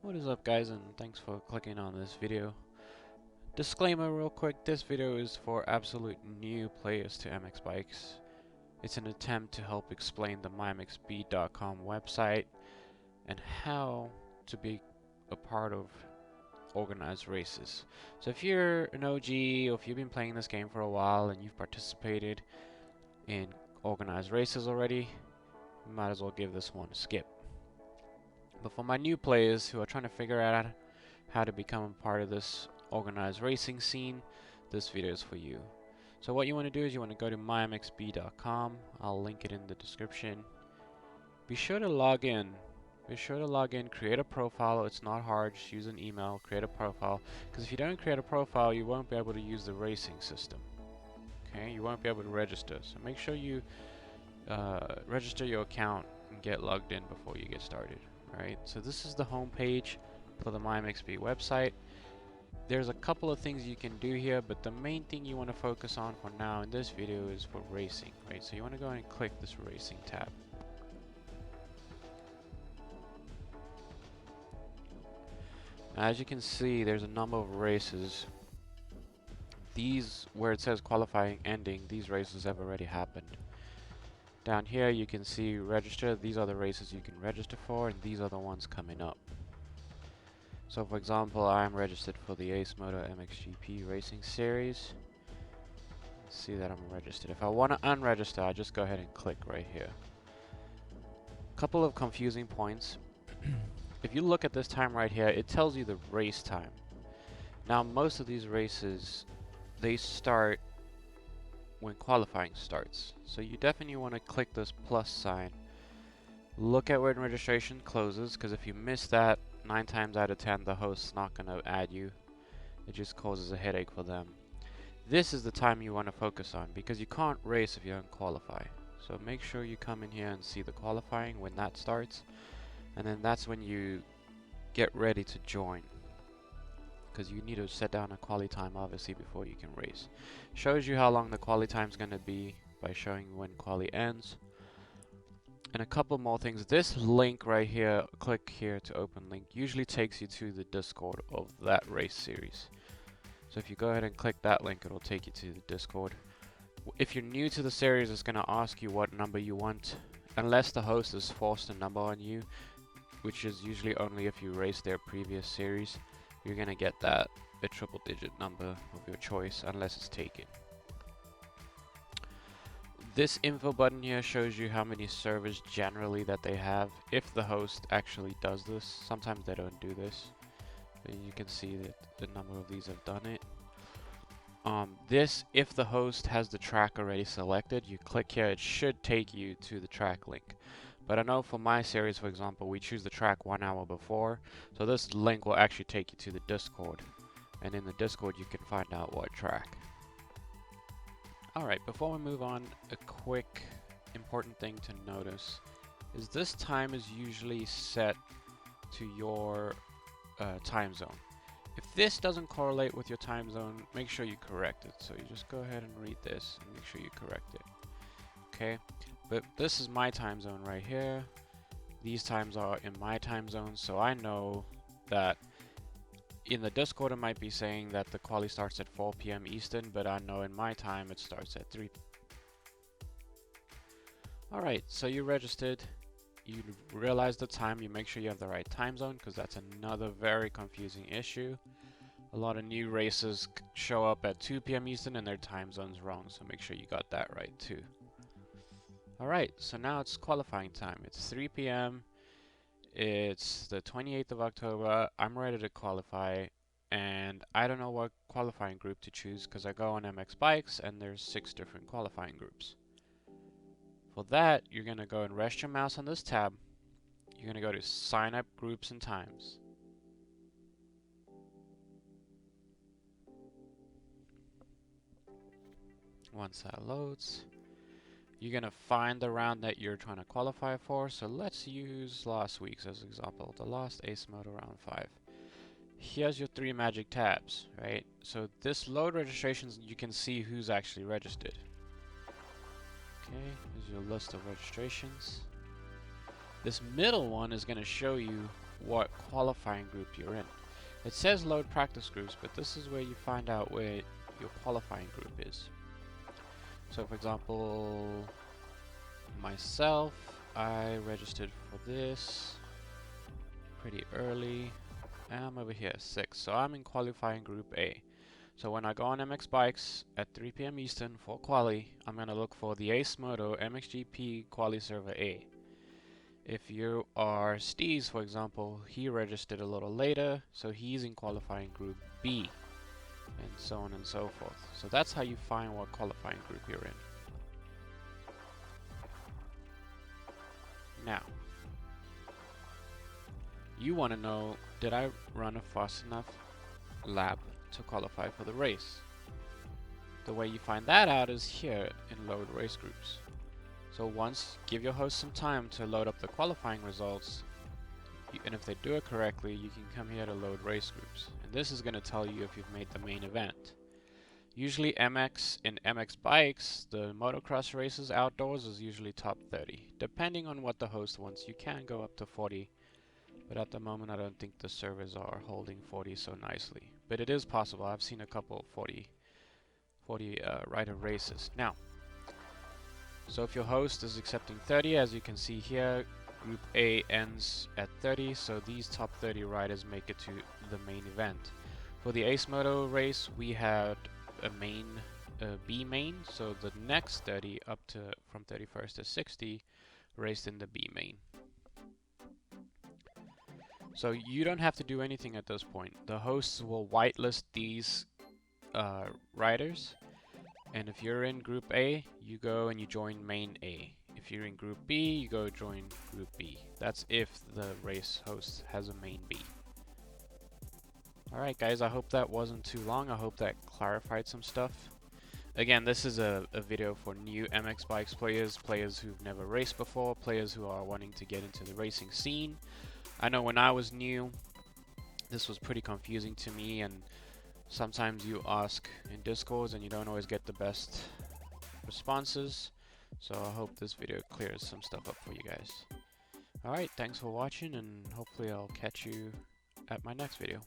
What is up, guys, and thanks for clicking on this video. Disclaimer real quick, this video is for absolute new players to MX Bikes. It's an attempt to help explain the mymxb.com website and how to be a part of organized races. So if you're an OG or if you've been playing this game for a while and you've participated in organized races already, you might as well give this one a skip. But for my new players who are trying to figure out how to become a part of this organized racing scene, this video is for you. So what you want to do is you want to go to mymxb.com. I'll link it in the description. Be sure to log in. Create a profile. It's not hard. Just use an email, create a profile. Because if you don't create a profile, you won't be able to use the racing system. Okay, you won't be able to register. So make sure you register your account and get logged in before you get started. Alright, so this is the home page for the mymxb website. There's a couple of things you can do here, but the main thing you want to focus on for now in this video is for racing, right? So you want to go and click this racing tab. Now, as you can see, there's a number of races. These, where it says qualifying ending, these races have already happened. Down here you can see register. These are the races you can register for, and these are the ones coming up. So for example, I'm registered for the Ace Moto MXGP Racing Series. See that I'm registered. If I want to unregister, I just go ahead and click right here. Couple of confusing points. If you look at this time right here, it tells you the race time. Now most of these races, they start when qualifying starts. So you definitely want to click this plus sign. Look at when registration closes, because if you miss that, 9 times out of 10 the host's not going to add you. It just causes a headache for them. This is the time you want to focus on, because you can't race if you don't qualify. So make sure you come in here and see the qualifying when that starts, and then that's when you get ready to join, because you need to set down a quali time obviously before you can race. Shows you how long the quali time is going to be by showing when quali ends. And a couple more things. This link right here, click here to open link, usually takes you to the Discord of that race series. So if you go ahead and click that link, it'll take you to the Discord. If you're new to the series, it's going to ask you what number you want, unless the host has forced a number on you, which is usually only if you race their previous series. You're going to get that, a triple digit number of your choice, unless it's taken. This info button here shows you how many servers generally that they have, if the host actually does this. Sometimes they don't do this, but you can see that the number of these have done it. This, if the host has the track already selected, you click here, it should take you to the track link. But I know for my series, for example, we choose the track 1 hour before, so this link will actually take you to the Discord, and in the Discord you can find out what track. Alright, before we move on, a quick important thing to notice is this time is usually set to your time zone. If this doesn't correlate with your time zone, make sure you correct it. So you just go ahead and read this and make sure you correct it. Okay, but this is my time zone right here. These times are in my time zone, so I know that in the Discord it might be saying that the quali starts at 4 PM Eastern, but I know in my time it starts at 3. Alright, so you registered, you realize the time, you make sure you have the right time zone, because that's another very confusing issue. A lot of new races show up at 2 PM Eastern and their time zone's wrong, so make sure you got that right too. Alright, so now it's qualifying time. It's 3 PM. It's the 28th of October. I'm ready to qualify, and I don't know what qualifying group to choose because I go on MX Bikes and there's 6 different qualifying groups. For that, you're going to go and rest your mouse on this tab. You're going to go to sign up groups and times. Once that loads, you're going to find the round that you're trying to qualify for. So let's use last week's as an example, the last Ace Moto round 5. Here's your 3 magic tabs, right? So this load registrations, you can see who's actually registered. Okay, here's your list of registrations. This middle one is going to show you what qualifying group you're in. It says load practice groups, but this is where you find out where your qualifying group is. So for example, myself, I registered for this pretty early. I'm over here, 6. So I'm in qualifying group A. So when I go on MX Bikes at 3 p.m. Eastern for quali, I'm going to look for the Ace Moto MXGP quali server A. If you are Steez, for example, he registered a little later, so he's in qualifying group B, and so on and so forth. So that's how you find what qualifying group you're in. Now, you want to know, did I run a fast enough lap to qualify for the race? The way you find that out is here in load race groups. So once, give your host some time to load up the qualifying results, and if they do it correctly, you can come here to load race groups. And this is going to tell you if you've made the main event. Usually MX in MX Bikes, the motocross races outdoors is usually top 30. Depending on what the host wants, you can go up to 40. But at the moment, I don't think the servers are holding 40 so nicely. But it is possible. I've seen a couple 40 rider races. Now, so if your host is accepting 30, as you can see here, Group A ends at 30, so these top 30 riders make it to the main event. For the Ace Moto race, we had a B main, so the next 30 up to from 31st to 60 raced in the B main. So you don't have to do anything at this point. The hosts will whitelist these riders, and if you're in Group A, you go and you join main A. If you're in Group B, you go join Group B. That's if the race host has a main B. Alright guys, I hope that wasn't too long. I hope that clarified some stuff. Again, this is a video for new MX Bikes players who've never raced before, players who are wanting to get into the racing scene. I know when I was new, this was pretty confusing to me, and sometimes you ask in Discords and you don't always get the best responses. So I hope this video clears some stuff up for you guys. Alright, thanks for watching, and hopefully I'll catch you at my next video.